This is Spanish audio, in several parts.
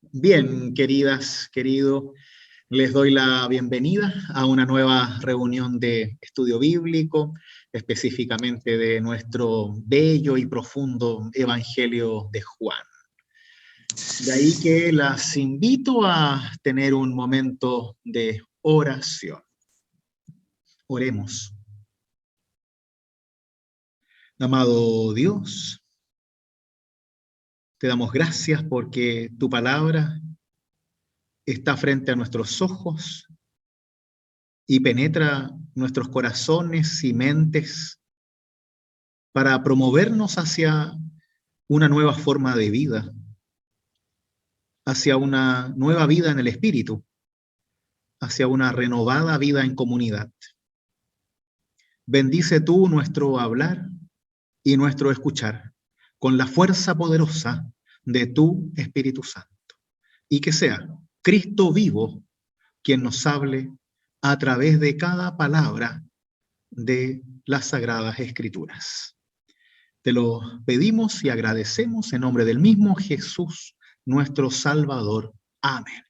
Bien, queridas, querido, les doy la bienvenida a una nueva reunión de estudio bíblico, específicamente de nuestro bello y profundo Evangelio de Juan. De ahí que las invito a tener un momento de oración. Oremos. Amado Dios, te damos gracias porque tu palabra está frente a nuestros ojos y penetra nuestros corazones y mentes para promovernos hacia una nueva forma de vida, hacia una nueva vida en el espíritu, hacia una renovada vida en comunidad. Bendice tú nuestro hablar y nuestro escuchar con la fuerza poderosa de tu Espíritu Santo, y que sea Cristo vivo quien nos hable a través de cada palabra de las Sagradas Escrituras. Te lo pedimos y agradecemos en nombre del mismo Jesús, nuestro Salvador. Amén.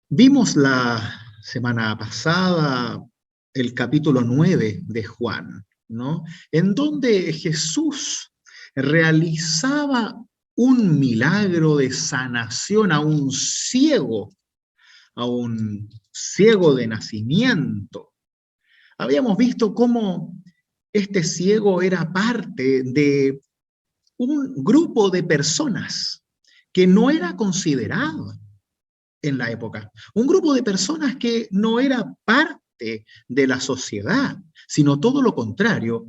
Vimos la semana pasada el capítulo 9 de Juan, ¿no? En donde Jesús realizaba un milagro de sanación a un ciego de nacimiento. Habíamos visto cómo este ciego era parte de un grupo de personas que no era considerado en la época. Un grupo de personas que no era parte de la sociedad, sino todo lo contrario.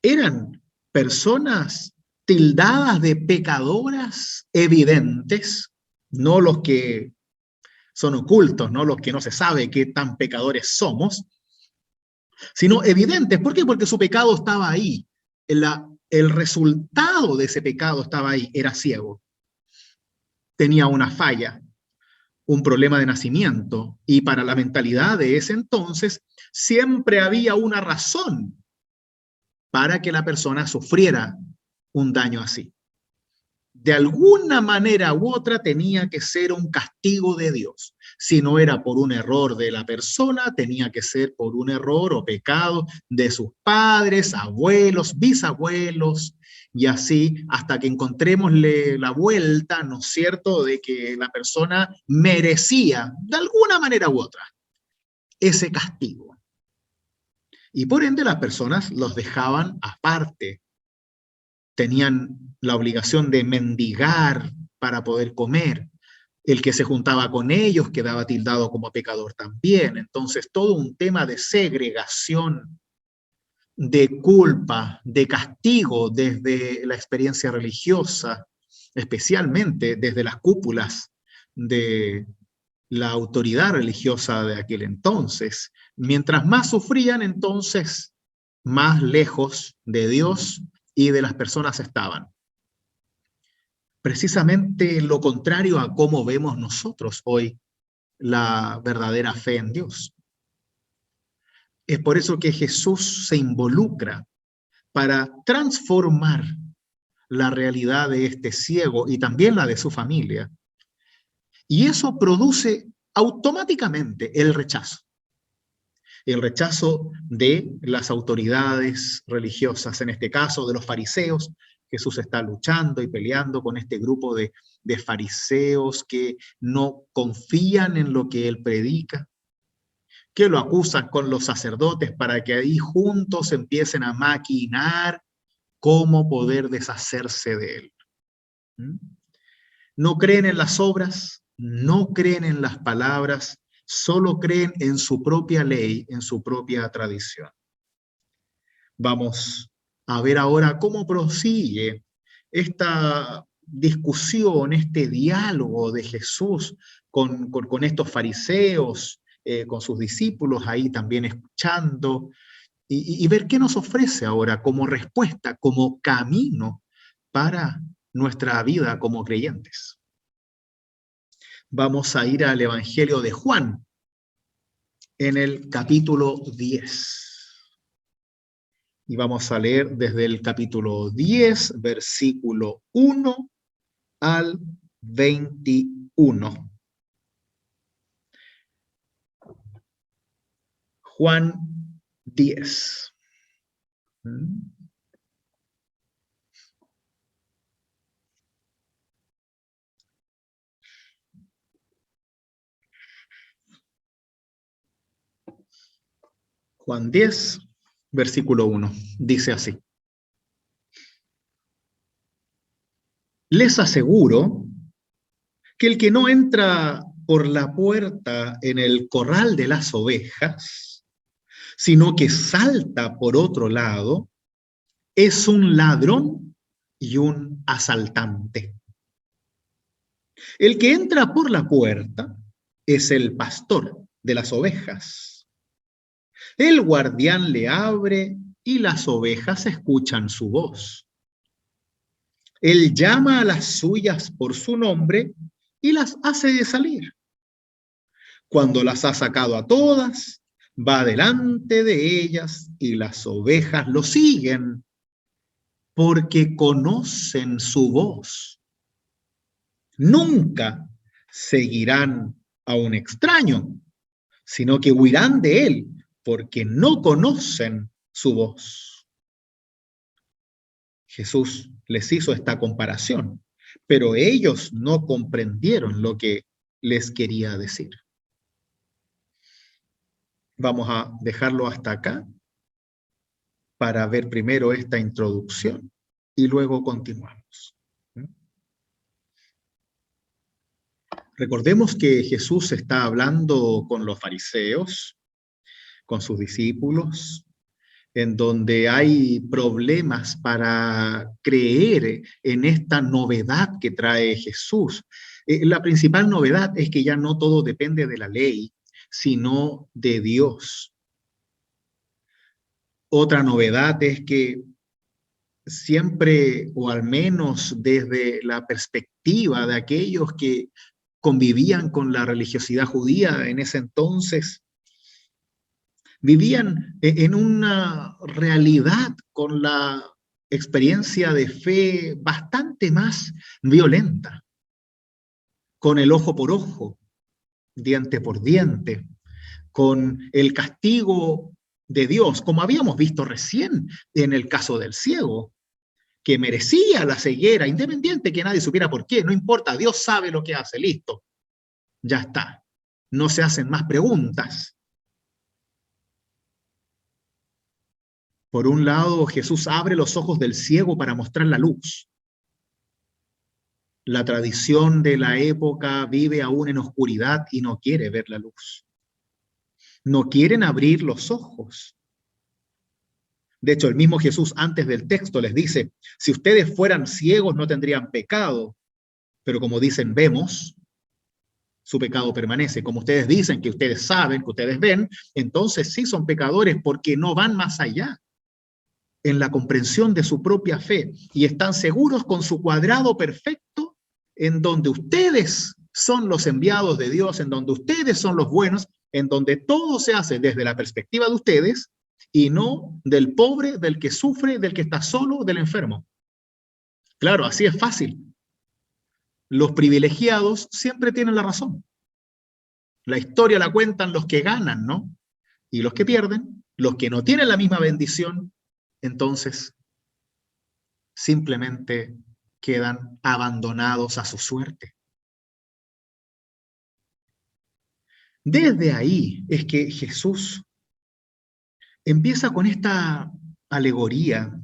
Eran personas tildadas de pecadoras evidentes, no los que son ocultos, no los que no se sabe qué tan pecadores somos, sino evidentes. ¿Por qué? Porque su pecado estaba ahí. El resultado de ese pecado estaba ahí, era ciego. Tenía una falla, un problema de nacimiento, y para la mentalidad de ese entonces siempre había una razón para que la persona sufriera un daño así. De alguna manera u otra tenía que ser un castigo de Dios. Si no era por un error de la persona, tenía que ser por un error o pecado de sus padres, abuelos, bisabuelos, y así hasta que encontrémosle la vuelta, ¿no es cierto?, de que la persona merecía, de alguna manera u otra, ese castigo. Y por ende las personas los dejaban aparte. Tenían la obligación de mendigar para poder comer. El que se juntaba con ellos quedaba tildado como pecador también. Entonces, todo un tema de segregación, de culpa, de castigo desde la experiencia religiosa, especialmente desde las cúpulas de la autoridad religiosa de aquel entonces. Mientras más sufrían, entonces, más lejos de Dios y de las personas estaban. Precisamente lo contrario a cómo vemos nosotros hoy la verdadera fe en Dios. Es por eso que Jesús se involucra para transformar la realidad de este ciego y también la de su familia. Y eso produce automáticamente el rechazo de las autoridades religiosas, en este caso de los fariseos. Jesús está luchando y peleando con este grupo de fariseos que no confían en lo que él predica, que lo acusan con los sacerdotes para que ahí juntos empiecen a maquinar cómo poder deshacerse de él. No creen en las obras, no creen en las palabras, solo creen en su propia ley, en su propia tradición. Vamos a ver ahora cómo prosigue esta discusión, este diálogo de Jesús con estos fariseos, con sus discípulos ahí también escuchando, y ver qué nos ofrece ahora como respuesta, como camino para nuestra vida como creyentes. Vamos a ir al Evangelio de Juan, en el capítulo 10. Y vamos a leer desde el capítulo 10, versículo 1 al 21. Juan 10. Juan 10, versículo 1. Dice así. Les aseguro que el que no entra por la puerta en el corral de las ovejas, sino que salta por otro lado, es un ladrón y un asaltante. El que entra por la puerta es el pastor de las ovejas. El guardián le abre y las ovejas escuchan su voz. Él llama a las suyas por su nombre y las hace salir. Cuando las ha sacado a todas, va delante de ellas y las ovejas lo siguen porque conocen su voz. Nunca seguirán a un extraño, sino que huirán de él porque no conocen su voz. Jesús les hizo esta comparación, pero ellos no comprendieron lo que les quería decir. Vamos a dejarlo hasta acá para ver primero esta introducción y luego continuamos. Recordemos que Jesús está hablando con los fariseos, con sus discípulos, en donde hay problemas para creer en esta novedad que trae Jesús. La principal novedad es que ya no todo depende de la ley, sino de Dios. Otra novedad es que siempre, o al menos desde la perspectiva de aquellos que convivían con la religiosidad judía en ese entonces, vivían en una realidad con la experiencia de fe bastante más violenta, con el ojo por ojo, diente por diente, con el castigo de Dios, como habíamos visto recién en el caso del ciego, que merecía la ceguera, independiente que nadie supiera por qué, no importa, Dios sabe lo que hace, listo, ya está, no se hacen más preguntas. Por un lado, Jesús abre los ojos del ciego para mostrar la luz. La tradición de la época vive aún en oscuridad y no quiere ver la luz. No quieren abrir los ojos. De hecho, el mismo Jesús antes del texto les dice, si ustedes fueran ciegos no tendrían pecado, pero como dicen, vemos, su pecado permanece. Como ustedes dicen que ustedes saben, que ustedes ven, entonces sí son pecadores porque no van más allá en la comprensión de su propia fe y están seguros con su cuadrado perfecto en donde ustedes son los enviados de Dios, en donde ustedes son los buenos, en donde todo se hace desde la perspectiva de ustedes y no del pobre, del que sufre, del que está solo, del enfermo. Claro, así es fácil. Los privilegiados siempre tienen la razón. La historia la cuentan los que ganan, ¿no? Y los que pierden, los que no tienen la misma bendición, entonces simplemente quedan abandonados a su suerte. Desde ahí es que Jesús empieza con esta alegoría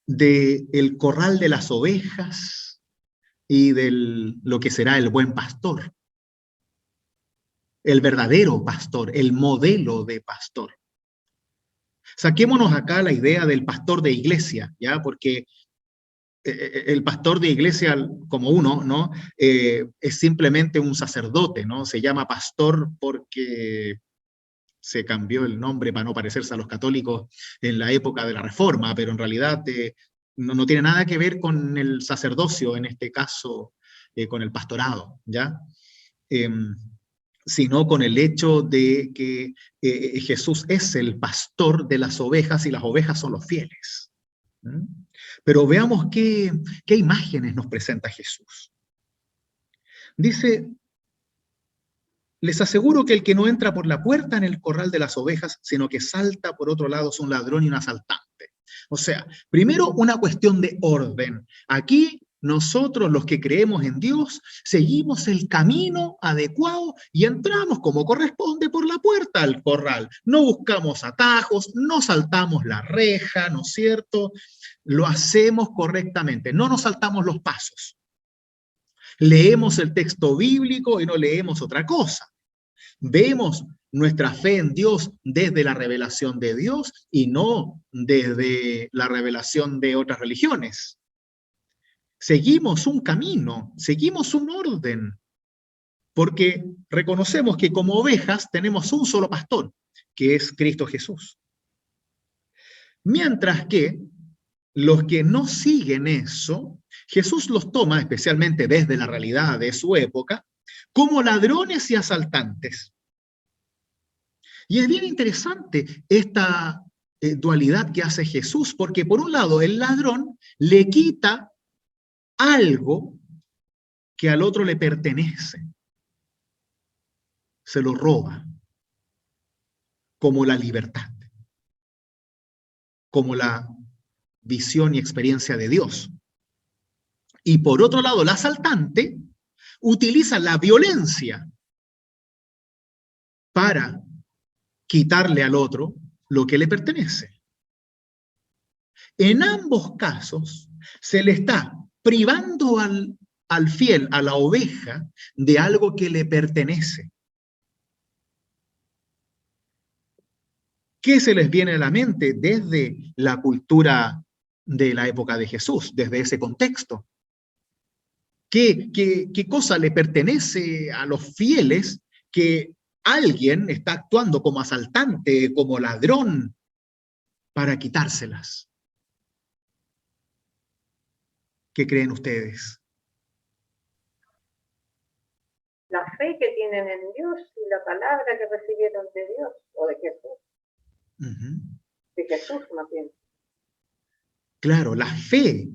del corral de las ovejas y de lo que será el buen pastor, el verdadero pastor, el modelo de pastor. Saquémonos acá la idea del pastor de iglesia, ¿ya? Porque el pastor de iglesia, como uno, ¿no? Es simplemente un sacerdote, ¿no? Se llama pastor porque se cambió el nombre para no parecerse a los católicos en la época de la Reforma, pero en realidad no tiene nada que ver con el sacerdocio, en este caso, con el pastorado, ¿ya? sino con el hecho de que Jesús es el pastor de las ovejas y las ovejas son los fieles. ¿Mm? Pero veamos qué imágenes nos presenta Jesús. Dice, les aseguro que el que no entra por la puerta en el corral de las ovejas, sino que salta por otro lado, es un ladrón y un asaltante. O sea, primero una cuestión de orden. Aquí nosotros, los que creemos en Dios, seguimos el camino adecuado y entramos como corresponde por la puerta al corral. No buscamos atajos, no saltamos la reja, ¿no es cierto? Lo hacemos correctamente, no nos saltamos los pasos. Leemos el texto bíblico y no leemos otra cosa. Vemos nuestra fe en Dios desde la revelación de Dios y no desde la revelación de otras religiones. Seguimos un camino, seguimos un orden, porque reconocemos que como ovejas tenemos un solo pastor, que es Cristo Jesús. Mientras que los que no siguen eso, Jesús los toma, especialmente desde la realidad de su época, como ladrones y asaltantes. Y es bien interesante esta dualidad que hace Jesús, porque por un lado el ladrón le quita algo que al otro le pertenece, se lo roba, como la libertad, como la visión y experiencia de Dios. Y por otro lado, el asaltante utiliza la violencia para quitarle al otro lo que le pertenece. En ambos casos, se le está privando al fiel, a la oveja, de algo que le pertenece. ¿Qué se les viene a la mente desde la cultura de la época de Jesús, desde ese contexto? ¿Qué cosa le pertenece a los fieles que alguien está actuando como asaltante, como ladrón, para quitárselas? ¿Qué creen ustedes? La fe que tienen en Dios y la palabra que recibieron de Dios o de Jesús. De Jesús más bien. Claro, la fe.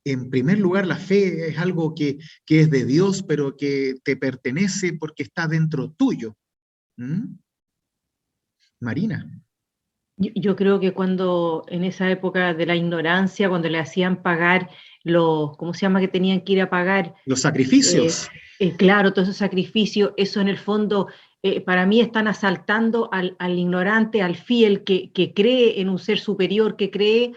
En primer lugar, la fe es algo que es de Dios, pero que te pertenece porque está dentro tuyo. Marina. Yo creo que cuando en esa época de la ignorancia, cuando le hacían pagar los, ¿cómo se llama? Que tenían que ir a pagar. Los sacrificios. Claro, todos esos sacrificios, eso en el fondo, para mí están asaltando al ignorante, al fiel, que cree en un ser superior, que cree,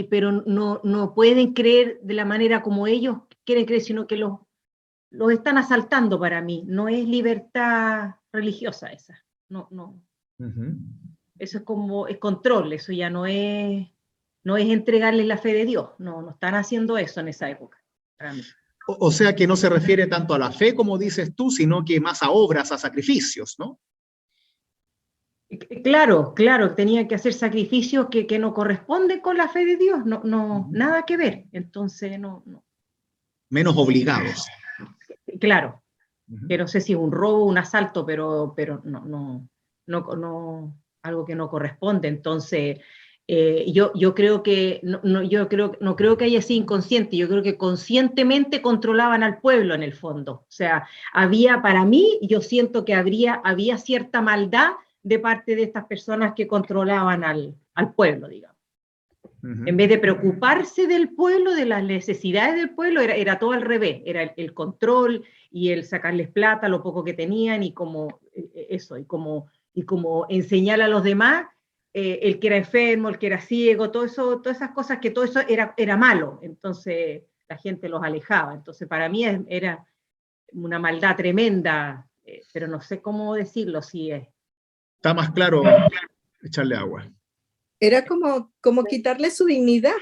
pero no pueden creer de la manera como ellos quieren creer, sino que los están asaltando para mí. No es libertad religiosa esa, no. Eso es como es control, eso ya no es entregarles la fe de Dios, no están haciendo eso en esa época, para mí. O sea que no se refiere tanto a la fe, como dices tú, sino que más a obras, a sacrificios, ¿no? Claro, tenía que hacer sacrificios que no corresponden con la fe de Dios, nada que ver, entonces no. Menos obligados. Claro, que no sé si es un robo, un asalto, pero no, algo que no corresponde. Entonces, yo creo que no creo que haya sido inconsciente, yo creo que conscientemente controlaban al pueblo en el fondo. O sea, para mí, yo siento que había cierta maldad de parte de estas personas que controlaban al pueblo, digamos. En vez de preocuparse del pueblo, de las necesidades del pueblo, era todo al revés, era el control y el sacarles plata, lo poco que tenían, y como eso, y como enseñar a los demás, el que era enfermo, el que era ciego, todo eso, todas esas cosas, que todo eso era malo, entonces la gente los alejaba. Entonces para mí era una maldad tremenda, pero no sé cómo decirlo, si es. Está más claro echarle agua. Era como quitarle su dignidad,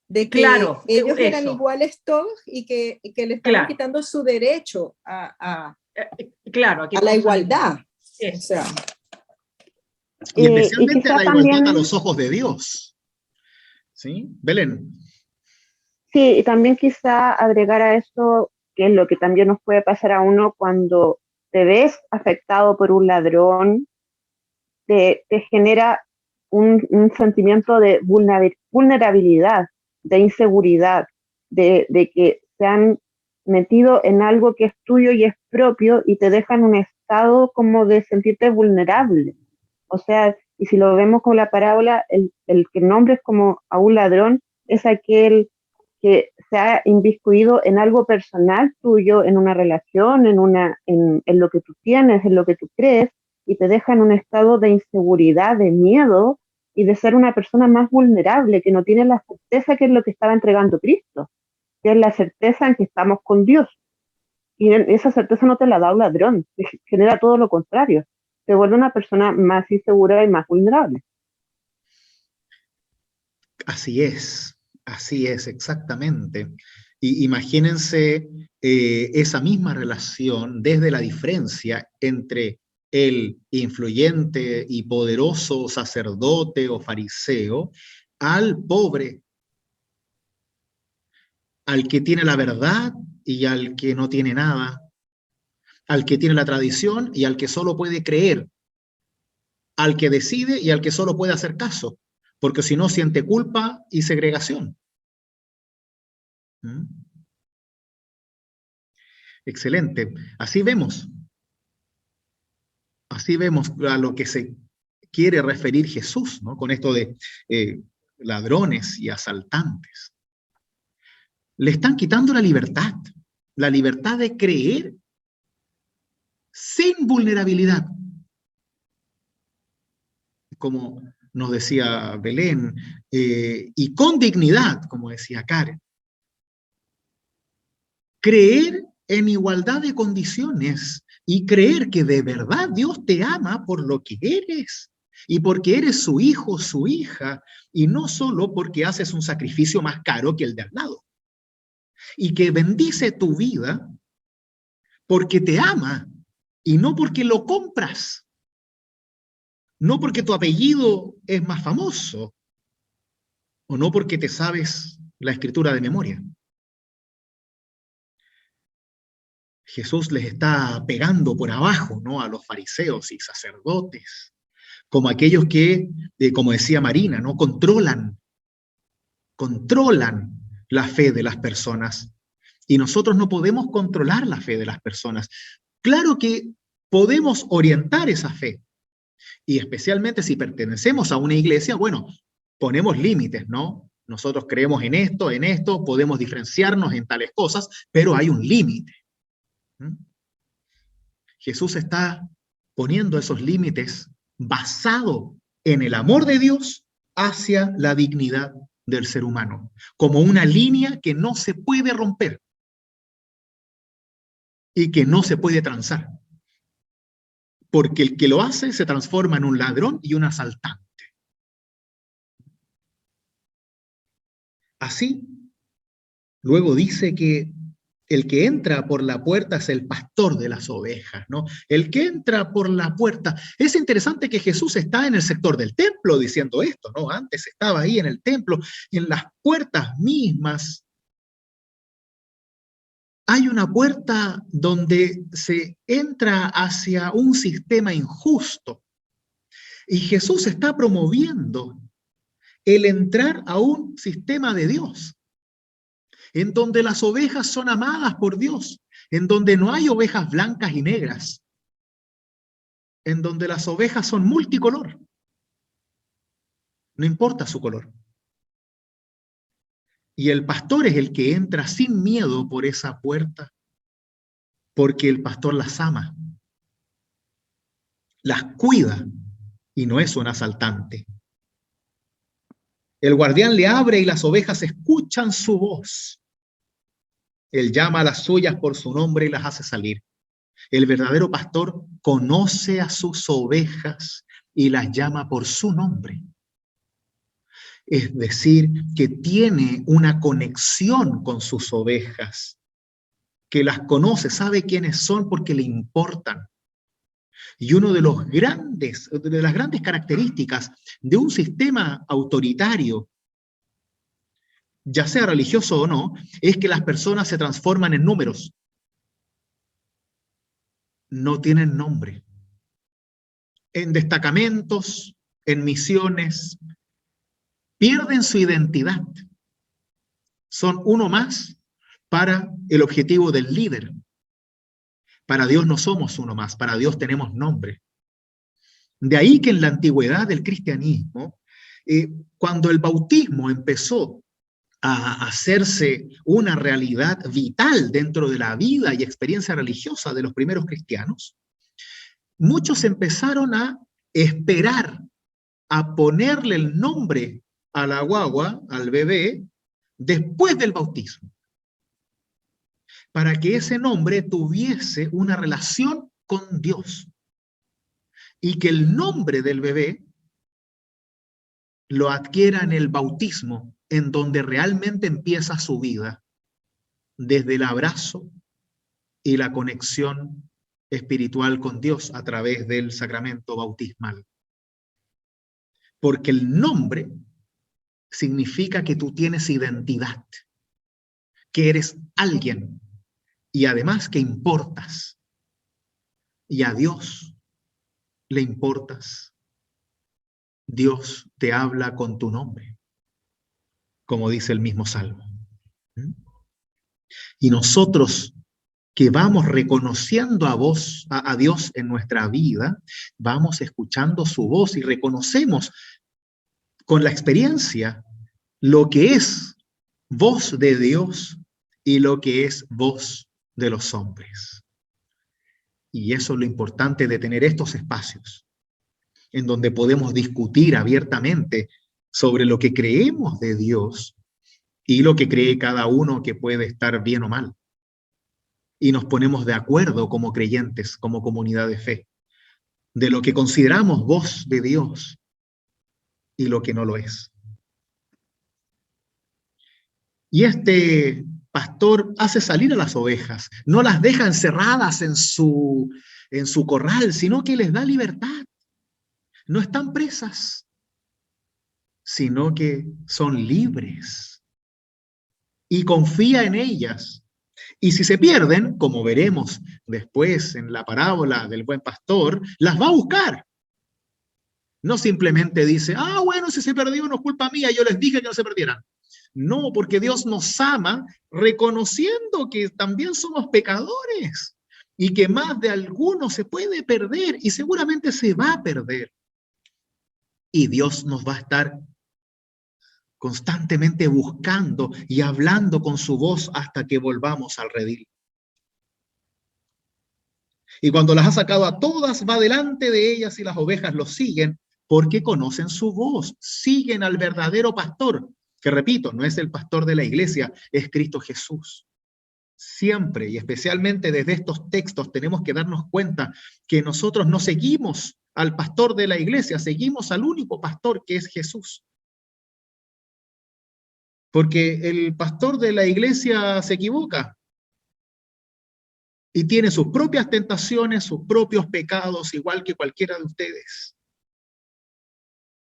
de que claro, ellos eran iguales todos y que le estaban quitando su derecho a la igualdad. O sea, y especialmente a la igualdad también, a los ojos de Dios. ¿Sí? Belén. Sí, y también quizá agregar a eso, que es lo que también nos puede pasar a uno cuando te ves afectado por un ladrón, te genera un sentimiento de vulnerabilidad, de inseguridad, de que se han metido en algo que es tuyo y es propio y te deja en un estado como de sentirte vulnerable. O sea, y si lo vemos con la parábola, el que nombres como a un ladrón es aquel que se ha inmiscuido en algo personal tuyo, en una relación, en lo que tú tienes, en lo que tú crees, y te deja en un estado de inseguridad, de miedo, y de ser una persona más vulnerable, que no tiene la certeza que es lo que estaba entregando Cristo, que es la certeza en que estamos con Dios. Y esa certeza no te la da un ladrón, genera todo lo contrario, te vuelve una persona más insegura y más vulnerable. Así es, exactamente. Y imagínense esa misma relación desde la diferencia entre el influyente y poderoso sacerdote o fariseo al pobre, al que tiene la verdad y al que no tiene nada, al que tiene la tradición y al que solo puede creer, al que decide y al que solo puede hacer caso, porque si no siente culpa y segregación. ¿Mm? Excelente. Así vemos a lo que se quiere referir Jesús, ¿no? Con esto de ladrones y asaltantes. Le están quitando la libertad de creer sin vulnerabilidad. Como nos decía Belén, y con dignidad, como decía Karen. Creer en igualdad de condiciones y creer que de verdad Dios te ama por lo que eres y porque eres su hijo, su hija, y no solo porque haces un sacrificio más caro que el de al lado. Y que bendice tu vida porque te ama y no porque lo compras. No porque tu apellido es más famoso o no porque te sabes la escritura de memoria. Jesús les está pegando por abajo, ¿no? A los fariseos y sacerdotes, como aquellos que, como decía Marina, ¿no? Controlan la fe de las personas. Y nosotros no podemos controlar la fe de las personas. Claro que podemos orientar esa fe. Y especialmente si pertenecemos a una iglesia, bueno, ponemos límites, ¿no? Nosotros creemos en esto, podemos diferenciarnos en tales cosas, pero hay un límite. Jesús está poniendo esos límites basado en el amor de Dios hacia la dignidad del ser humano, como una línea que no se puede romper y que no se puede transar, porque el que lo hace se transforma en un ladrón y un asaltante. Así, luego dice que el que entra por la puerta es el pastor de las ovejas, ¿no? El que entra por la puerta. Es interesante que Jesús está en el sector del templo diciendo esto, ¿no? Antes estaba ahí en el templo, en las puertas mismas. Hay una puerta donde se entra hacia un sistema injusto. Y Jesús está promoviendo el entrar a un sistema de Dios, en donde las ovejas son amadas por Dios, en donde no hay ovejas blancas y negras, en donde las ovejas son multicolor. No importa su color. Y el pastor es el que entra sin miedo por esa puerta, porque el pastor las ama, las cuida, y no es un asaltante. El guardián le abre y las ovejas escuchan su voz. Él llama a las suyas por su nombre y las hace salir. El verdadero pastor conoce a sus ovejas y las llama por su nombre. Es decir, que tiene una conexión con sus ovejas, que las conoce, sabe quiénes son porque le importan. Y una de las grandes características de un sistema autoritario, ya sea religioso o no, es que las personas se transforman en números. no tienen nombre. En destacamentos, en misiones, pierden su identidad. Son uno más para el objetivo del líder. Para Dios no somos uno más, para Dios tenemos nombre. De ahí que en la antigüedad del cristianismo, cuando el bautismo empezó a hacerse una realidad vital dentro de la vida y experiencia religiosa de los primeros cristianos, muchos empezaron a esperar, a ponerle el nombre a la guagua, al bebé, después del bautismo, para que ese nombre tuviese una relación con Dios y que el nombre del bebé lo adquiera en el bautismo, en donde realmente empieza su vida, desde el abrazo y la conexión espiritual con Dios a través del sacramento bautismal. Porque el nombre significa que tú tienes identidad, que eres alguien y además que importas. Y a Dios le importas. Dios te habla con tu nombre, como dice el mismo Salmo. Y nosotros que vamos reconociendo a Dios en nuestra vida, vamos escuchando su voz y reconocemos con la experiencia lo que es voz de Dios y lo que es voz de los hombres. Y eso es lo importante de tener estos espacios, en donde podemos discutir abiertamente sobre lo que creemos de Dios y lo que cree cada uno que puede estar bien o mal. Y nos ponemos de acuerdo como creyentes, como comunidad de fe, de lo que consideramos voz de Dios y lo que no lo es. Y este pastor hace salir a las ovejas, no las deja encerradas en su corral, sino que les da libertad. No están presas, sino que son libres. Y confía en ellas. Y si se pierden, como veremos después en la parábola del buen pastor, las va a buscar. No simplemente dice, bueno, si se perdió no es culpa mía, yo les dije que no se perdieran. No, porque Dios nos ama reconociendo que también somos pecadores y que más de alguno se puede perder y seguramente se va a perder. Y Dios nos va a estar constantemente buscando y hablando con su voz hasta que volvamos al redil. Y cuando las ha sacado a todas, va delante de ellas y las ovejas lo siguen porque conocen su voz, siguen al verdadero pastor, que repito, no es el pastor de la iglesia, es Cristo Jesús. Siempre y especialmente desde estos textos tenemos que darnos cuenta que nosotros no seguimos al pastor de la iglesia, seguimos al único pastor que es Jesús. Porque el pastor de la iglesia se equivoca y tiene sus propias tentaciones, sus propios pecados, igual que cualquiera de ustedes.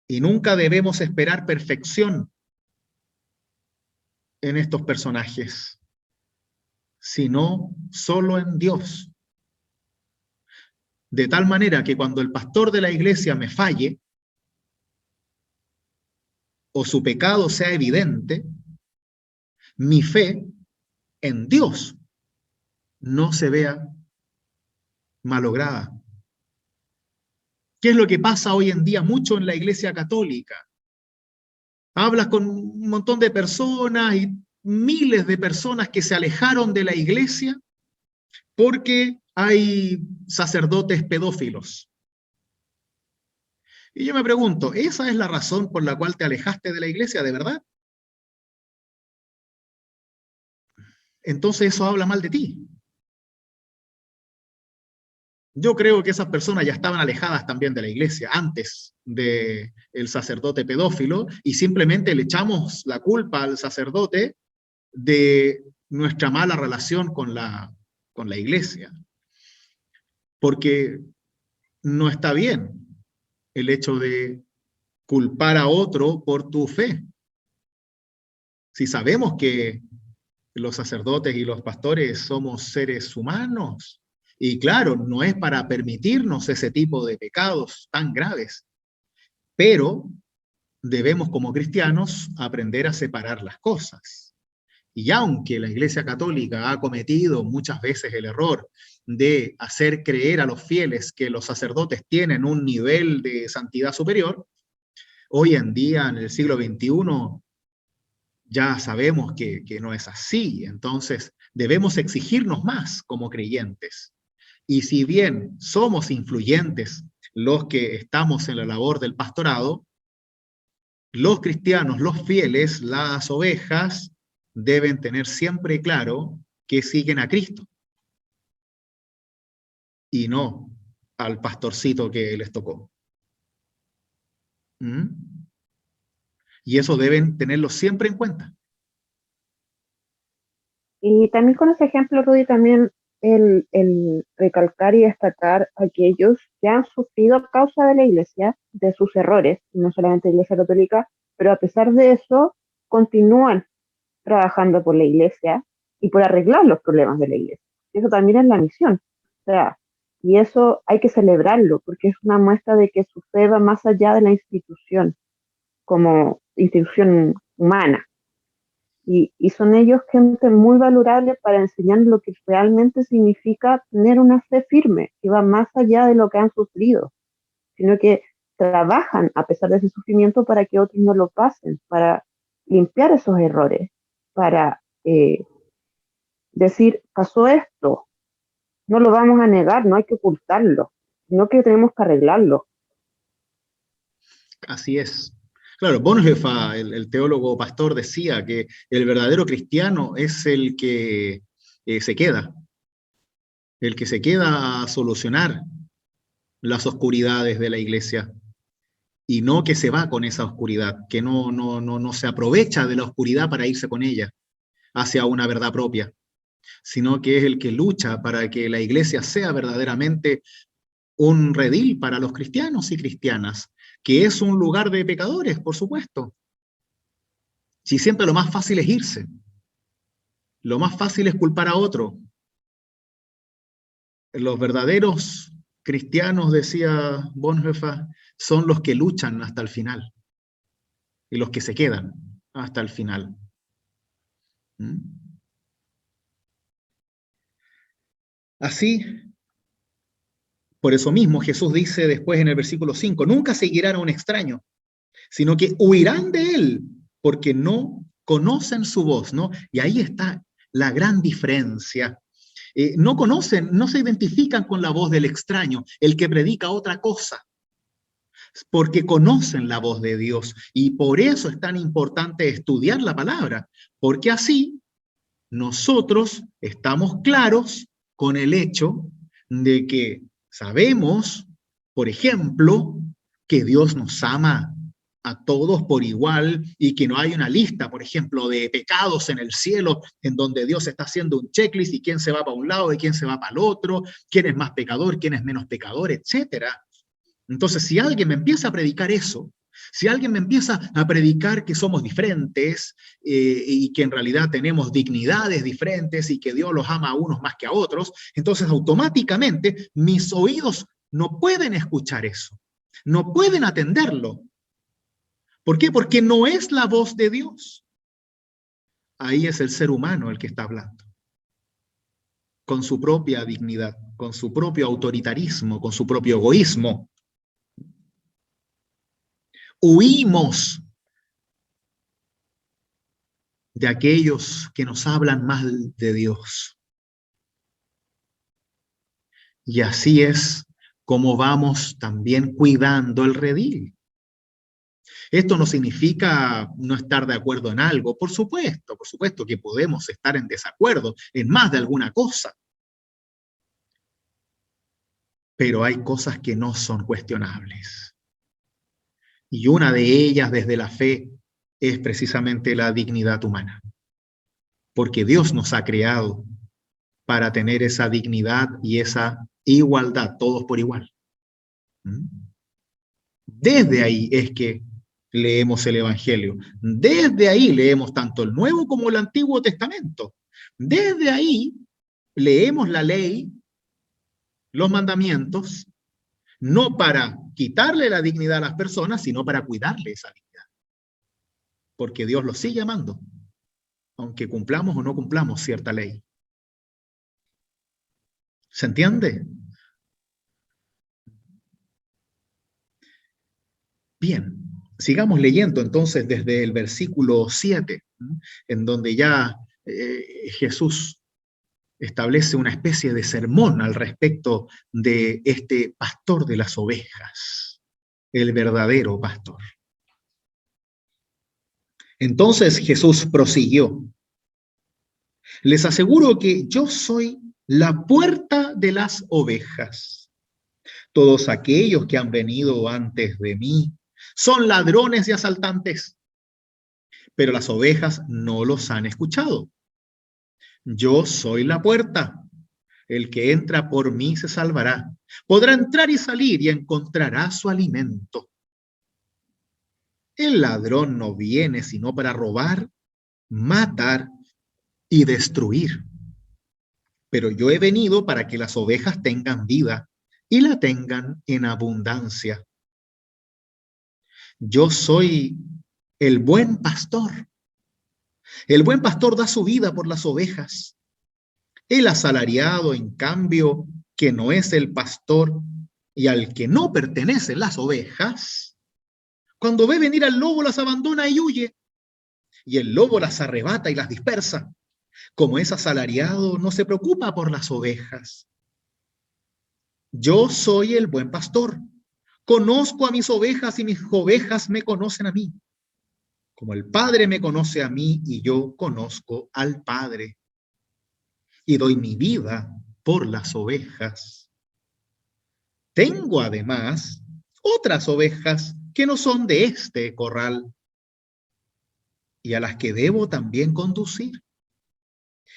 Y nunca debemos esperar perfección en estos personajes, sino solo en Dios. De tal manera que cuando el pastor de la iglesia me falle, o su pecado sea evidente, mi fe en Dios no se vea malograda. ¿Qué es lo que pasa hoy en día mucho en la iglesia católica? Hablas con un montón de personas y miles de personas que se alejaron de la iglesia porque hay sacerdotes pedófilos. Y yo me pregunto, ¿esa es la razón por la cual te alejaste de la iglesia, de verdad? Entonces eso habla mal de ti. Yo creo que esas personas ya estaban alejadas también de la iglesia antes del sacerdote pedófilo y simplemente le echamos la culpa al sacerdote de nuestra mala relación con la iglesia. Porque no está bien el hecho de culpar a otro por tu fe. Si sabemos que los sacerdotes y los pastores somos seres humanos Y claro, no es para permitirnos ese tipo de pecados tan graves, pero debemos como cristianos aprender a separar las cosas. Y aunque la Iglesia Católica ha cometido muchas veces el error de hacer creer a los fieles que los sacerdotes tienen un nivel de santidad superior, hoy en día, en el siglo XXI, ya sabemos que no es así. Entonces, debemos exigirnos más como creyentes. Y si bien somos influyentes los que estamos en la labor del pastorado, los cristianos, los fieles, las ovejas, deben tener siempre claro que siguen a Cristo y no al pastorcito que les tocó. ¿Mm? Y eso deben tenerlo siempre en cuenta. Y también con ese ejemplo, Rudy, también el recalcar y destacar a aquellos que han sufrido a causa de la Iglesia, de sus errores, y no solamente la Iglesia Católica, pero a pesar de eso, continúan trabajando por la Iglesia y por arreglar los problemas de la Iglesia. Eso también es la misión. O sea, y eso hay que celebrarlo, porque es una muestra de que su fe va más allá de la institución, como institución humana. Y son ellos gente muy valorable para enseñar lo que realmente significa tener una fe firme, que va más allá de lo que han sufrido, sino que trabajan a pesar de ese sufrimiento para que otros no lo pasen, para limpiar esos errores, para decir, pasó esto, no lo vamos a negar, no hay que ocultarlo, sino que tenemos que arreglarlo. Así es. Claro, Bonhoeffer, el teólogo pastor, decía que el verdadero cristiano es el que se queda a solucionar las oscuridades de la iglesia, y no que se va con esa oscuridad, que no se aprovecha de la oscuridad para irse con ella hacia una verdad propia, sino que es el que lucha para que la iglesia sea verdaderamente un redil para los cristianos y cristianas, que es un lugar de pecadores, por supuesto. Si siempre lo más fácil es irse, lo más fácil es culpar a otro. Los verdaderos cristianos, decía Bonhoeffer, son los que luchan hasta el final y los que se quedan hasta el final. ¿Mm? Así, por eso mismo Jesús dice después en el versículo 5, nunca seguirán a un extraño, sino que huirán de él, porque no conocen su voz, ¿no? Y ahí está la gran diferencia. No conocen, no se identifican con la voz del extraño, el que predica otra cosa, porque conocen la voz de Dios. Y por eso es tan importante estudiar la palabra, porque así nosotros estamos claros con el hecho de que sabemos, por ejemplo, que Dios nos ama a todos por igual y que no hay una lista, por ejemplo, de pecados en el cielo en donde Dios está haciendo un checklist y quién se va para un lado y quién se va para el otro, quién es más pecador, quién es menos pecador, etc. Entonces, si alguien me empieza a predicar eso, si alguien me empieza a predicar que somos diferentes y que en realidad tenemos dignidades diferentes y que Dios los ama a unos más que a otros, entonces automáticamente mis oídos no pueden escuchar eso, no pueden atenderlo. ¿Por qué? Porque no es la voz de Dios. Ahí es el ser humano el que está hablando, con su propia dignidad, con su propio autoritarismo, con su propio egoísmo. Huimos de aquellos que nos hablan mal de Dios. Y así es como vamos también cuidando el redil. Esto no significa no estar de acuerdo en algo, por supuesto que podemos estar en desacuerdo en más de alguna cosa. Pero hay cosas que no son cuestionables. Y una de ellas desde la fe es precisamente la dignidad humana. Porque Dios nos ha creado para tener esa dignidad y esa igualdad, todos por igual. Desde ahí es que leemos el Evangelio. Desde ahí leemos tanto el Nuevo como el Antiguo Testamento. Desde ahí leemos la ley los mandamientos, no para quitarle la dignidad a las personas, sino para cuidarle esa dignidad. Porque Dios los sigue amando, aunque cumplamos o no cumplamos cierta ley. ¿Se entiende? Bien, sigamos leyendo entonces desde el versículo 7, en donde ya Jesús establece una especie de sermón al respecto de este pastor de las ovejas, el verdadero pastor. Entonces Jesús prosiguió: les aseguro que yo soy la puerta de las ovejas. Todos aquellos que han venido antes de mí son ladrones y asaltantes, pero las ovejas no los han escuchado. Yo soy la puerta. El que entra por mí se salvará. Podrá entrar y salir y encontrará su alimento. El ladrón no viene sino para robar, matar y destruir. Pero yo he venido para que las ovejas tengan vida y la tengan en abundancia. Yo soy el buen pastor. El buen pastor da su vida por las ovejas. El asalariado, en cambio, que no es el pastor y al que no pertenecen las ovejas, cuando ve venir al lobo las abandona y huye, y el lobo las arrebata y las dispersa. Como es asalariado, no se preocupa por las ovejas. Yo soy el buen pastor. Conozco a mis ovejas y mis ovejas me conocen a mí. Como el Padre me conoce a mí y yo conozco al Padre. Y doy mi vida por las ovejas. Tengo además otras ovejas que no son de este corral y a las que debo también conducir.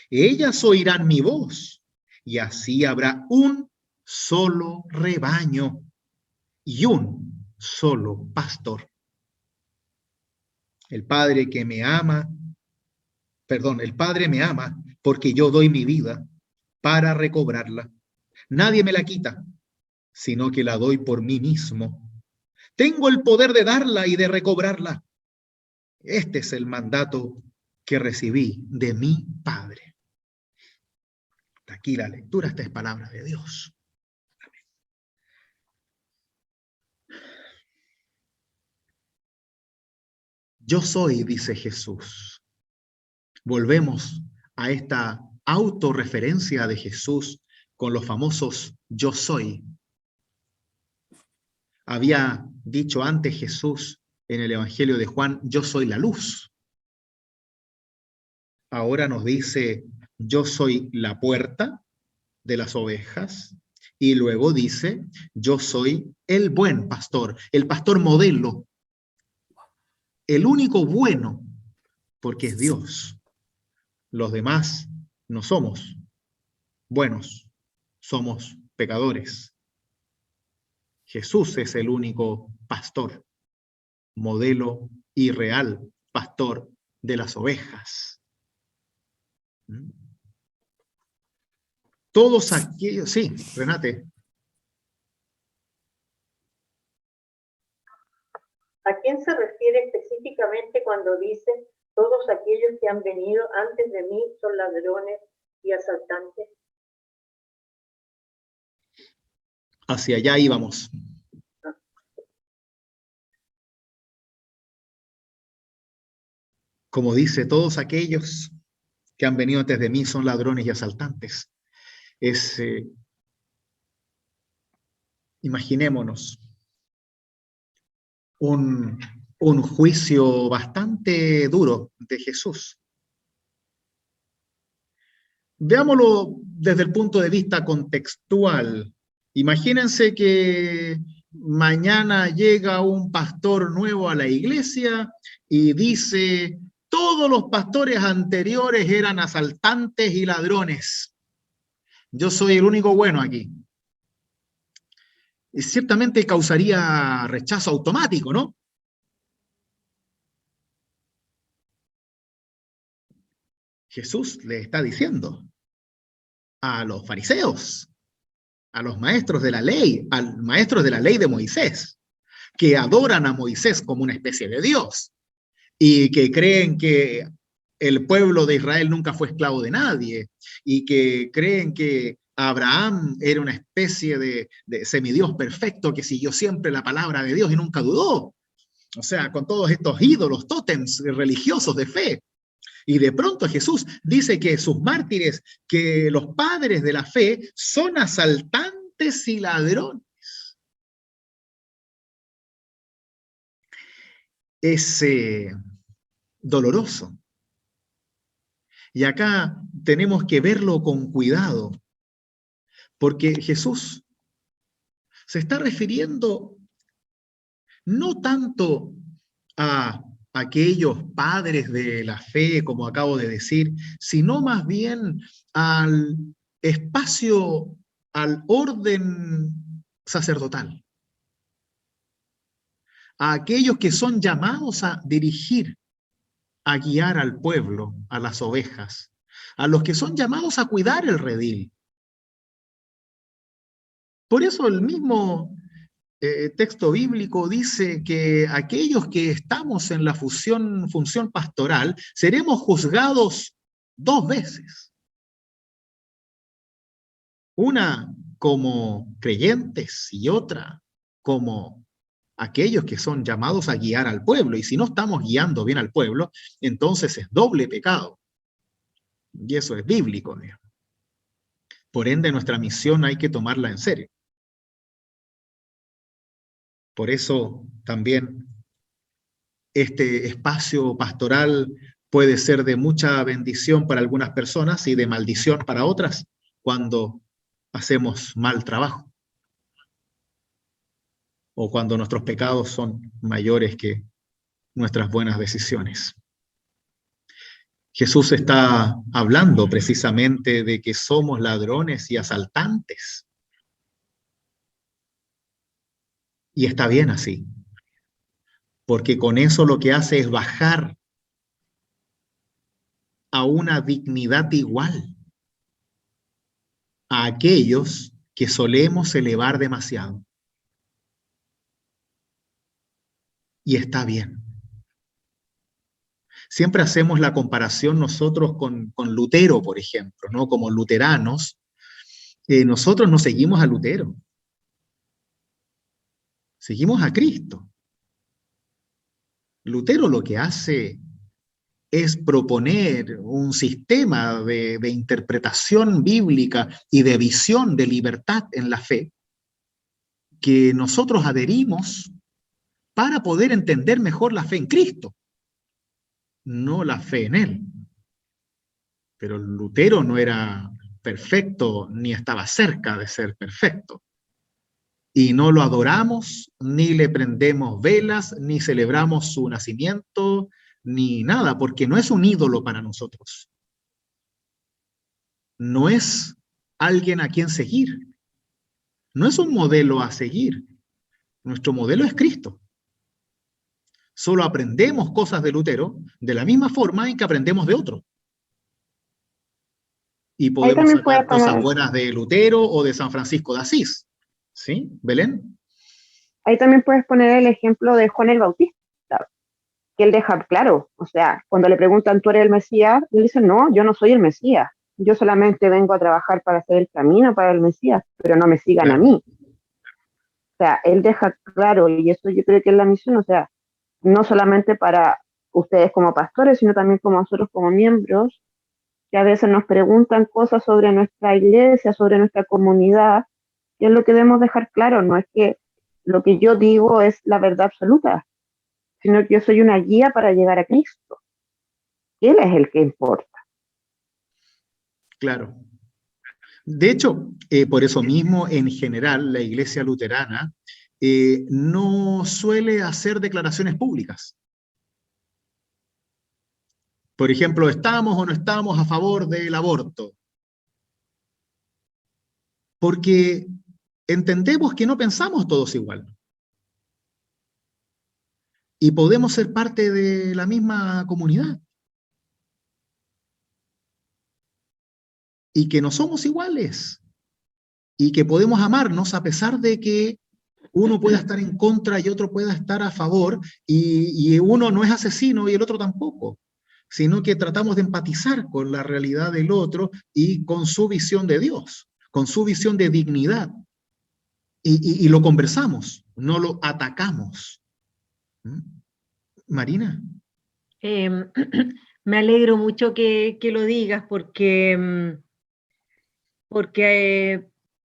Ellas oirán mi voz y así habrá un solo rebaño y un solo pastor. El Padre me ama porque yo doy mi vida para recobrarla. Nadie me la quita, sino que la doy por mí mismo. Tengo el poder de darla y de recobrarla. Este es el mandato que recibí de mi Padre. Hasta aquí la lectura, esta es palabra de Dios. Amén. Yo soy, dice Jesús. Volvemos a esta autorreferencia de Jesús con los famosos yo soy. Había dicho antes Jesús en el Evangelio de Juan, yo soy la luz. Ahora nos dice, yo soy la puerta de las ovejas. Y luego dice, yo soy el buen pastor, el pastor modelo, el único bueno, porque es Dios. Los demás no somos buenos, somos pecadores. Jesús es el único pastor, modelo y real pastor de las ovejas. Todos aquellos, sí, Renate. ¿A quién se refiere específicamente cuando dice todos aquellos que han venido antes de mí son ladrones y asaltantes? Hacia allá íbamos. Como dice, todos aquellos que han venido antes de mí son ladrones y asaltantes. Imaginémonos un juicio bastante duro de Jesús. Veámoslo desde el punto de vista contextual. Imagínense que mañana llega un pastor nuevo a la iglesia y dice, todos los pastores anteriores eran asaltantes y ladrones. Yo soy el único bueno aquí. Y ciertamente causaría rechazo automático, ¿no? Jesús le está diciendo a los fariseos, a los maestros de la ley, a los maestros de la ley de Moisés, que adoran a Moisés como una especie de Dios y que creen que el pueblo de Israel nunca fue esclavo de nadie y que creen que Abraham era una especie de semidios perfecto que siguió siempre la palabra de Dios y nunca dudó. O sea, con todos estos ídolos, tótems religiosos de fe. Y de pronto Jesús dice que sus mártires, que los padres de la fe, son asaltantes y ladrones. Es doloroso. Y acá tenemos que verlo con cuidado, porque Jesús se está refiriendo no tanto a aquellos padres de la fe, como acabo de decir, sino más bien al espacio, al orden sacerdotal, a aquellos que son llamados a dirigir, a guiar al pueblo, a las ovejas, a los que son llamados a cuidar el redil. Por eso el mismo texto bíblico dice que aquellos que estamos en la función pastoral seremos juzgados 2 veces. Una como creyentes y otra como aquellos que son llamados a guiar al pueblo. Y si no estamos guiando bien al pueblo, entonces es doble pecado. Y eso es bíblico, digamos. Por ende, nuestra misión hay que tomarla en serio. Por eso también este espacio pastoral puede ser de mucha bendición para algunas personas y de maldición para otras cuando hacemos mal trabajo o cuando nuestros pecados son mayores que nuestras buenas decisiones. Jesús está hablando precisamente de que somos ladrones y asaltantes. Y está bien así, porque con eso lo que hace es bajar a una dignidad igual a aquellos que solemos elevar demasiado. Y está bien. Siempre hacemos la comparación nosotros con Lutero, por ejemplo, ¿no? Como luteranos, nosotros no seguimos a Lutero. Seguimos a Cristo. Lutero lo que hace es proponer un sistema de interpretación bíblica y de visión de libertad en la fe que nosotros adherimos para poder entender mejor la fe en Cristo, no la fe en Él. Pero Lutero no era perfecto ni estaba cerca de ser perfecto. Y no lo adoramos, ni le prendemos velas, ni celebramos su nacimiento, ni nada, porque no es un ídolo para nosotros. No es alguien a quien seguir. No es un modelo a seguir. Nuestro modelo es Cristo. Solo aprendemos cosas de Lutero de la misma forma en que aprendemos de otro. Y podemos sacar cosas buenas de Lutero o de San Francisco de Asís. ¿Sí, Belén? Ahí también puedes poner el ejemplo de Juan el Bautista, que él deja claro, o sea, cuando le preguntan, ¿tú eres el Mesías? Él dice, no, yo no soy el Mesías, yo solamente vengo a trabajar para hacer el camino para el Mesías, pero no me sigan a mí. O sea, él deja claro, y eso yo creo que es la misión, o sea, no solamente para ustedes como pastores, sino también como nosotros como miembros, que a veces nos preguntan cosas sobre nuestra iglesia, sobre nuestra comunidad, y es lo que debemos dejar claro, no es que lo que yo digo es la verdad absoluta, sino que yo soy una guía para llegar a Cristo. Él es el que importa. Claro. De hecho, por eso mismo, en general, la Iglesia luterana no suele hacer declaraciones públicas. Por ejemplo, ¿estamos o no estamos a favor del aborto? Porque entendemos que no pensamos todos igual. Y podemos ser parte de la misma comunidad. Y que no somos iguales. y que podemos amarnos a pesar de que uno pueda estar en contra y otro pueda estar a favor, y uno no es asesino y el otro tampoco, sino que tratamos de empatizar con la realidad del otro y con su visión de Dios, con su visión de dignidad, y lo conversamos, no lo atacamos. ¿Mm? Marina. Me alegro mucho que lo digas porque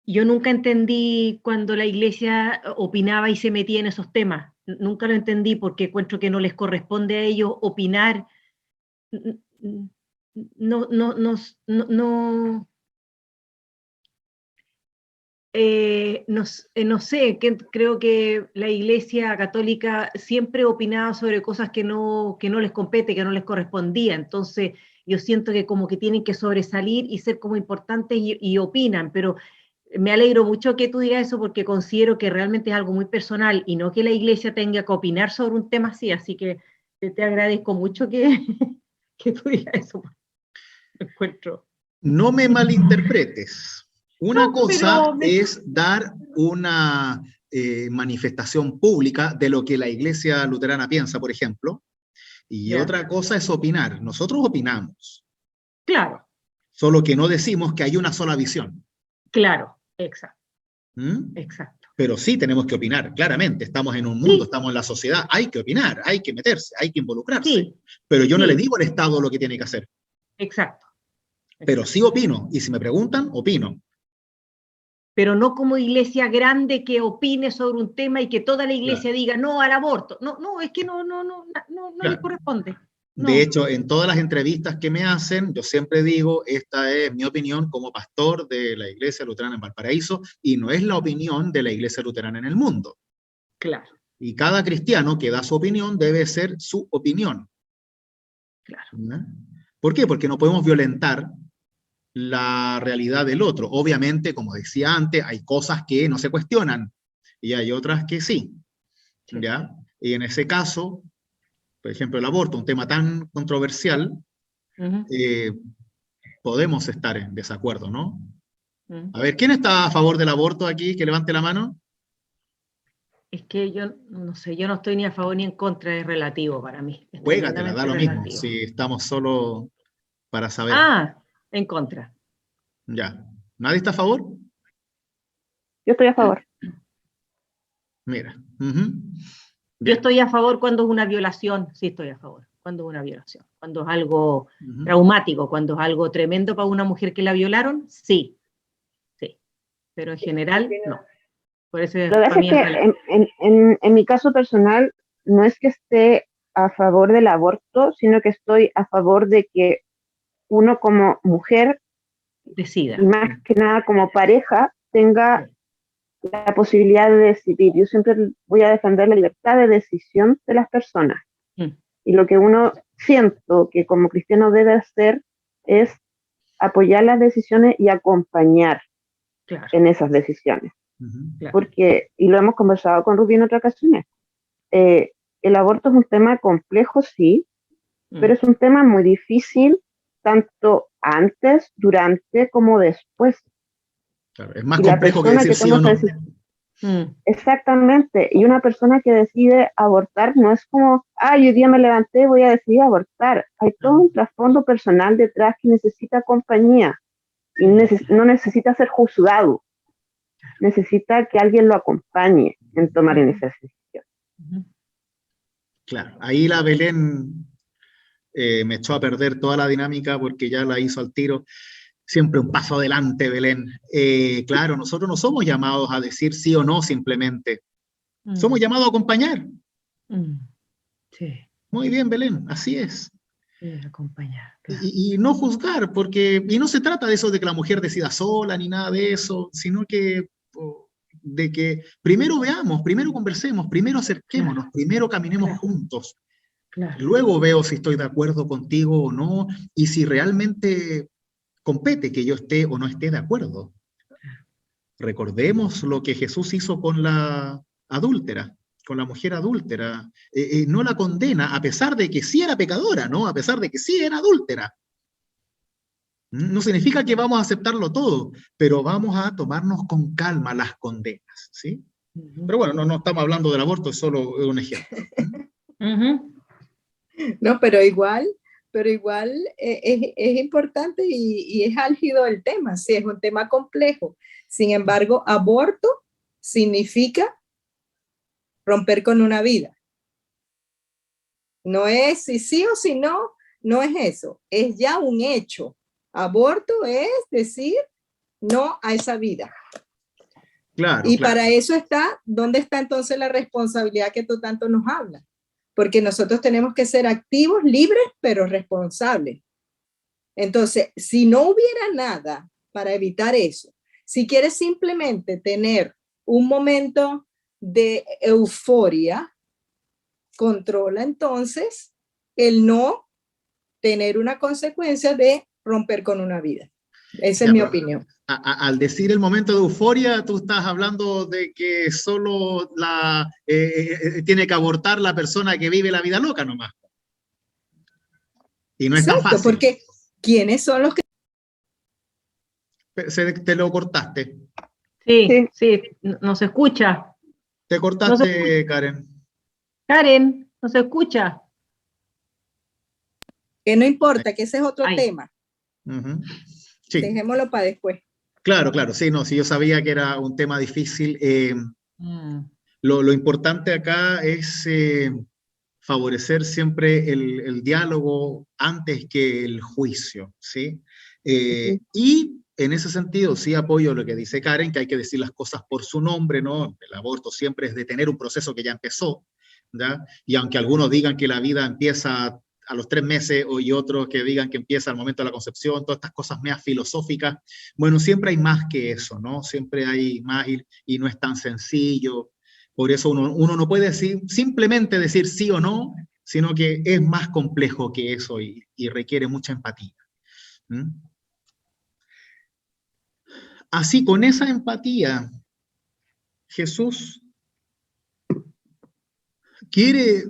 yo nunca entendí cuando la iglesia opinaba y se metía en esos temas. Nunca lo entendí porque encuentro que no les corresponde a ellos opinar. No sé, creo que la Iglesia Católica siempre opinaba sobre cosas que no les compete, que no les correspondía. Entonces, yo siento que como que tienen que sobresalir y ser como importantes y opinan, pero me alegro mucho que tú digas eso porque considero que realmente es algo muy personal y no que la Iglesia tenga que opinar sobre un tema así que te agradezco mucho que, que tú digas eso. Lo encuentro. No me malinterpretes. Una No, cosa pero es dar una manifestación pública de lo que la Iglesia Luterana piensa, por ejemplo, y Ya. otra cosa es opinar. Nosotros opinamos. Claro, Solo que no decimos que hay una sola visión. claro, exacto, ¿Mm? exacto. Pero sí tenemos que opinar, claramente. Estamos en un mundo, Sí, estamos en la sociedad, hay que opinar, hay que meterse, hay que involucrarse. sí, Pero yo no le sí, digo al Estado lo que tiene que hacer. exacto, Pero exacto. sí opino, y si me preguntan, opino. Pero no como iglesia grande que opine sobre un tema y que toda la iglesia Claro, diga no al aborto. No, no, es que no les claro. corresponde. De No, hecho, en todas las entrevistas que me hacen, yo siempre digo, esta es mi opinión como pastor de la Iglesia Luterana en Valparaíso, y no es la opinión de la Iglesia Luterana en el mundo. claro, Y cada cristiano que da su opinión debe ser su opinión. claro. ¿No? ¿Por qué? Porque no podemos violentar la realidad del otro. Obviamente, como decía antes, hay cosas que no se cuestionan y hay otras que sí. Sí. ¿Ya? Y en ese caso, por ejemplo, el aborto, un tema tan controversial, podemos estar en desacuerdo, ¿no? A ver, ¿quién está a favor del aborto aquí? Que levante la mano. Es que yo no sé, yo no estoy ni a favor ni en contra, es relativo para mí. Es Juégatela, da tremendamente lo mismo. relativo. Si estamos solo para saber. Ah, en contra. Ya. ¿Nadie está a favor? Yo estoy a favor. Mira. Yo Bien. estoy a favor cuando es una violación, sí estoy a favor, cuando es una violación. Cuando es algo traumático, cuando es algo tremendo para una mujer que la violaron, sí. Sí. Pero en general, no. Por eso Lo que para pasa mí es que en mi caso personal no es que esté a favor del aborto, sino que estoy a favor de que uno como mujer decida. Y más que nada como pareja tenga la posibilidad de decidir. Yo siempre voy a defender la libertad de decisión de las personas. Y lo que uno siento que como cristiano debe hacer es apoyar las decisiones y acompañar en esas decisiones. Porque, y lo hemos conversado con Rubí en otras ocasiones, el aborto es un tema complejo, sí, pero es un tema muy difícil tanto antes, durante como después. Claro, es más complejo que decir sí o no. Exactamente, y una persona que decide abortar no es como, hoy día me levanté, voy a decidir abortar. Hay todo un trasfondo personal detrás que necesita compañía y no necesita ser juzgado, necesita que alguien lo acompañe en tomar en esa decisión. Claro, ahí la Belén me echó a perder toda la dinámica porque ya la hizo al tiro. Siempre un paso adelante, Belén. Claro, nosotros no somos llamados a decir sí o no simplemente. Somos llamados a acompañar. Sí. Muy bien, Belén, así es. Sí, acompañar. Claro. Y no juzgar, porque y no se trata de eso de que la mujer decida sola ni nada de eso, sino que de que primero veamos, primero conversemos, primero acerquémonos, primero caminemos juntos. Luego veo si estoy de acuerdo contigo o no, y si realmente compete que yo esté o no esté de acuerdo. Recordemos lo que Jesús hizo con la adúltera, con la mujer adúltera. No la condena, a pesar de que sí era pecadora, ¿no? A pesar de que sí era adúltera. No significa que vamos a aceptarlo todo, pero vamos a tomarnos con calma las condenas, ¿sí? Pero bueno, no estamos hablando del aborto, es solo un ejemplo. No, pero igual es importante y es álgido el tema, sí, es un tema complejo. Sin embargo, aborto significa romper con una vida. No es si sí o si no, no es eso, es ya un hecho. Aborto es decir no a esa vida. Claro, y claro. Para eso está, ¿dónde está entonces la responsabilidad que tú tanto nos hablas? Porque nosotros tenemos que ser activos, libres, pero responsables. Entonces, si no hubiera nada para evitar eso, si quieres simplemente tener un momento de euforia, controla entonces el no tener una consecuencia de romper con una vida. Esa es mi opinión. Al decir el momento de euforia, tú estás hablando de que solo tiene que abortar la persona que vive la vida loca nomás. Y no es tan fácil. Porque ¿quiénes son los que...? Te lo cortaste. Sí, no se escucha. Te cortaste, Karen. Karen, no se escucha. Que no importa, que ese es otro tema. Sí. Dejémoslo para después. Claro, sí, no, sí, yo sabía que era un tema difícil. Lo importante acá es favorecer siempre el diálogo antes que el juicio, ¿sí? Y en ese sentido sí apoyo lo que dice Karen, que hay que decir las cosas por su nombre, ¿no? El aborto siempre es detener un proceso que ya empezó, ¿ya? Y aunque algunos digan que la vida empieza a los 3 meses, y otros que digan que empieza al momento de la concepción, todas estas cosas medias filosóficas, bueno, siempre hay más que eso, ¿no? Siempre hay más y no es tan sencillo. Por eso uno no puede simplemente decir sí o no, sino que es más complejo que eso y requiere mucha empatía. Así, con esa empatía, Jesús quiere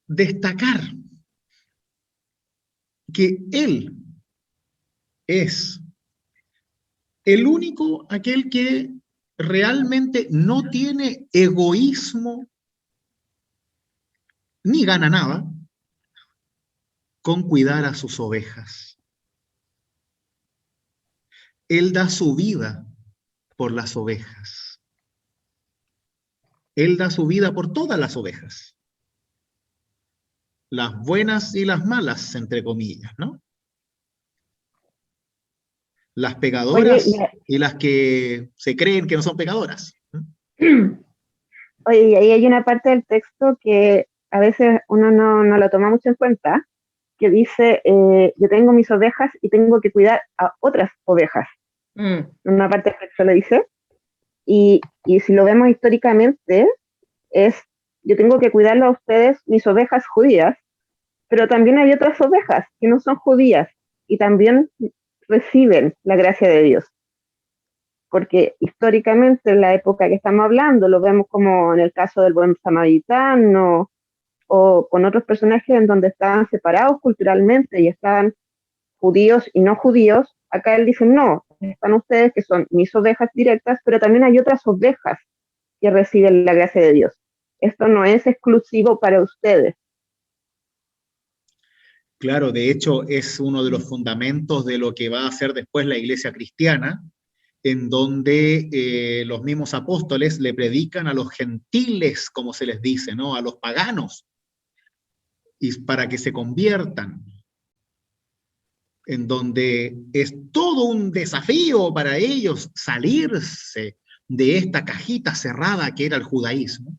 destacar que Él es el único, aquel que realmente no tiene egoísmo ni gana nada con cuidar a sus ovejas. Él da su vida por las ovejas. Él da su vida por todas las ovejas. Las buenas y las malas, entre comillas, ¿no? Las pecadoras. Oye, y las que se creen que no son pecadoras. Oye, y ahí hay una parte del texto que a veces uno no lo toma mucho en cuenta, que dice, yo tengo mis ovejas y tengo que cuidar a otras ovejas. Una parte del texto lo dice, y si lo vemos históricamente, es, yo tengo que cuidarlo a ustedes, mis ovejas judías, pero también hay otras ovejas que no son judías y también reciben la gracia de Dios. Porque históricamente en la época que estamos hablando, lo vemos como en el caso del buen samaritano o con otros personajes en donde estaban separados culturalmente y estaban judíos y no judíos. Acá él dice, no, están ustedes que son mis ovejas directas, pero también hay otras ovejas que reciben la gracia de Dios. Esto no es exclusivo para ustedes. Claro, de hecho es uno de los fundamentos de lo que va a hacer después la iglesia cristiana, en donde los mismos apóstoles le predican a los gentiles, como se les dice, ¿no? A los paganos, y para que se conviertan, en donde es todo un desafío para ellos salirse de esta cajita cerrada que era el judaísmo,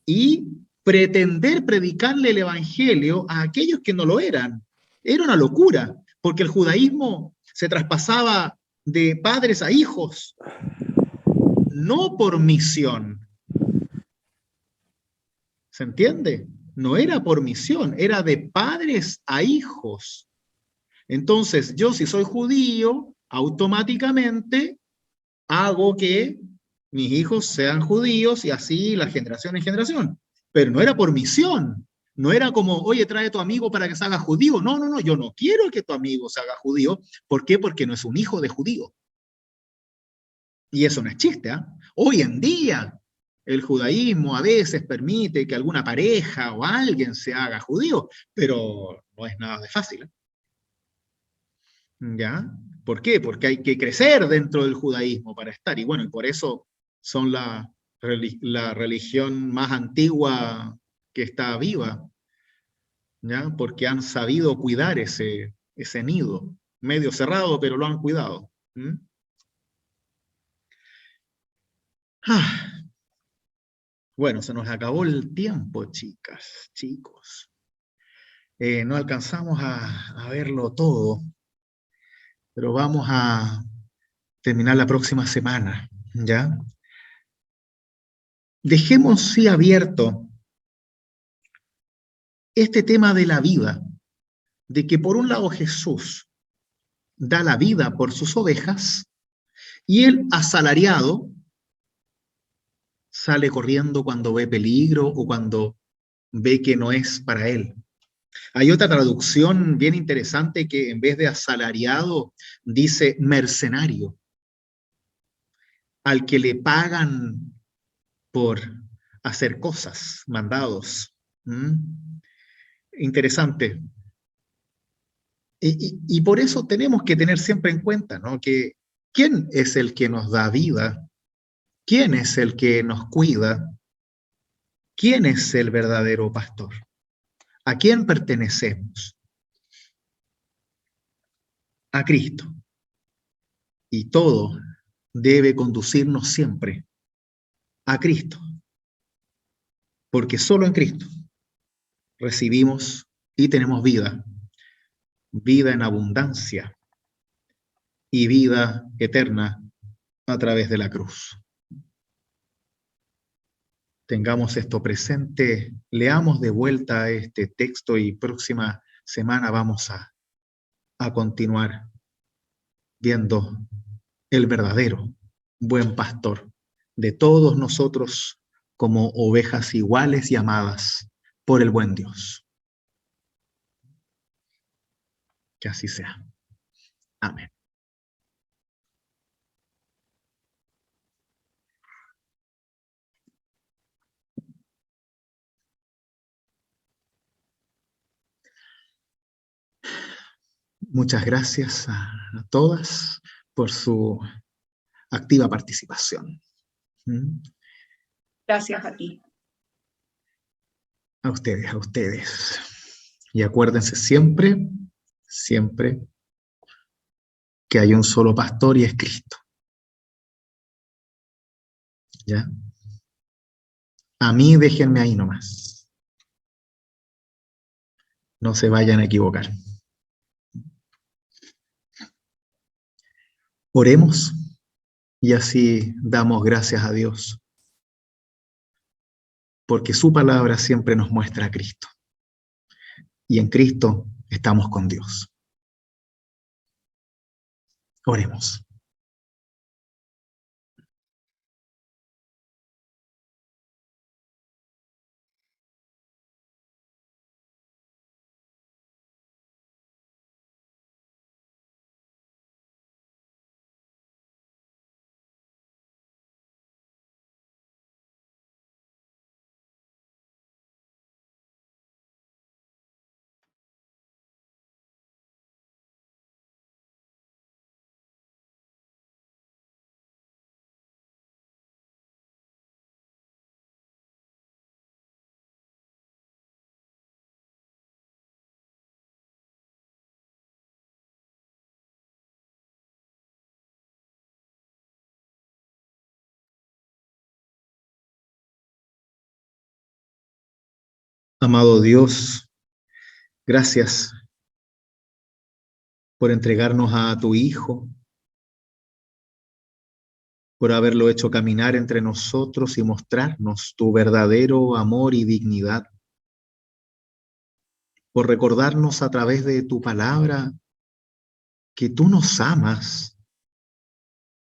y pretender predicarle el evangelio a aquellos que no lo eran. Era una locura, porque el judaísmo se traspasaba de padres a hijos, no por misión. ¿Se entiende? No era por misión, era de padres a hijos. Entonces, yo si soy judío, automáticamente hago que mis hijos sean judíos y así la generación en generación. Pero no era por misión, No era como, oye, trae a tu amigo para que se haga judío. No, no, no, yo no quiero que tu amigo se haga judío. ¿Por qué? Porque no es un hijo de judío. Y eso no es chiste, ¿ah? Hoy en día, el judaísmo a veces permite que alguna pareja o alguien se haga judío, pero no es nada de fácil, ¿eh? ¿Ya? ¿Por qué? Porque hay que crecer dentro del judaísmo para estar. Y bueno, y por eso son la religión más antigua que está viva, ¿ya? Porque han sabido cuidar ese nido, medio cerrado, pero lo han cuidado. ¿Mm? Ah, bueno, se nos acabó el tiempo, chicas, chicos. No alcanzamos a verlo todo, pero vamos a terminar la próxima semana, ¿ya? Dejemos sí abierto este tema de la vida, de que por un lado Jesús da la vida por sus ovejas y el asalariado sale corriendo cuando ve peligro o cuando ve que no es para él. Hay otra traducción bien interesante que en vez de asalariado dice mercenario, al que le pagan por hacer cosas, mandados. ¿Mm? Interesante. Y por eso tenemos que tener siempre en cuenta, ¿no? Que ¿quién es el que nos da vida? ¿Quién es el que nos cuida? ¿Quién es el verdadero pastor? ¿A quién pertenecemos? A Cristo. Y todo debe conducirnos siempre a Cristo, porque solo en Cristo recibimos y tenemos vida, vida en abundancia y vida eterna a través de la cruz. Tengamos esto presente, leamos de vuelta este texto y próxima semana vamos a continuar viendo el verdadero buen pastor de todos nosotros como ovejas iguales y amadas por el buen Dios. Que así sea. Amén. Muchas gracias a todas por su activa participación. Gracias a ti. A ustedes, a ustedes. Y acuérdense siempre, siempre, que hay un solo pastor y es Cristo. ¿Ya? A mí déjenme ahí nomás. No se vayan a equivocar. Oremos y así damos gracias a Dios, porque su palabra siempre nos muestra a Cristo. Y en Cristo estamos con Dios. Oremos. Amado Dios, gracias por entregarnos a tu Hijo, por haberlo hecho caminar entre nosotros y mostrarnos tu verdadero amor y dignidad, por recordarnos a través de tu palabra que tú nos amas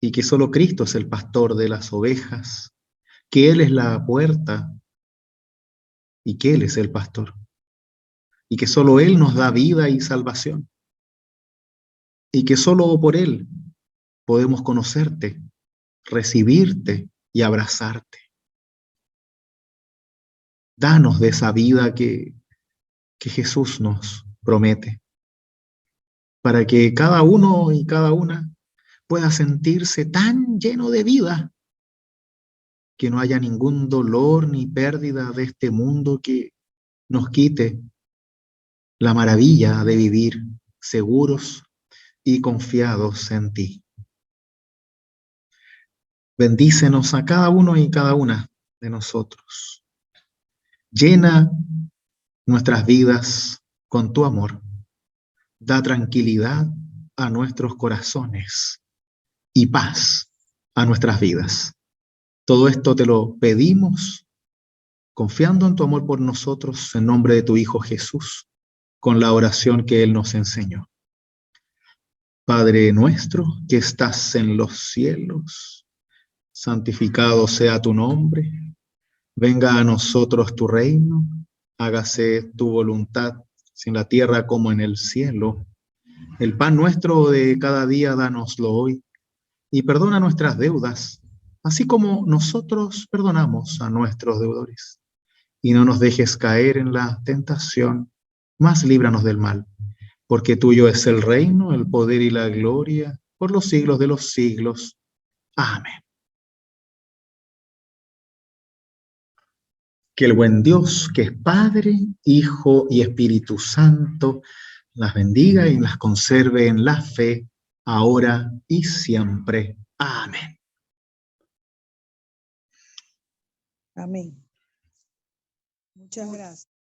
y que solo Cristo es el pastor de las ovejas, que Él es la puerta y que Él es el pastor. y que solo Él nos da vida y salvación, y que solo por Él podemos conocerte, recibirte y abrazarte. Danos de esa vida que Jesús nos promete, para que cada uno y cada una pueda sentirse tan lleno de vida que no haya ningún dolor ni pérdida de este mundo que nos quite la maravilla de vivir seguros y confiados en ti. Bendícenos a cada uno y cada una de nosotros. Llena nuestras vidas con tu amor. Da tranquilidad a nuestros corazones y paz a nuestras vidas. Todo esto te lo pedimos, confiando en tu amor por nosotros, en nombre de tu Hijo Jesús, con la oración que Él nos enseñó. Padre nuestro que estás en los cielos, santificado sea tu nombre. Venga a nosotros tu reino, hágase tu voluntad, en la tierra como en el cielo. El pan nuestro de cada día, dánoslo hoy, y perdona nuestras deudas, así como nosotros perdonamos a nuestros deudores. Y no nos dejes caer en la tentación, mas líbranos del mal, porque tuyo es el reino, el poder y la gloria, por los siglos de los siglos. Amén. Que el buen Dios, que es Padre, Hijo y Espíritu Santo, las bendiga y las conserve en la fe, ahora y siempre. Amén. Amén. Muchas gracias.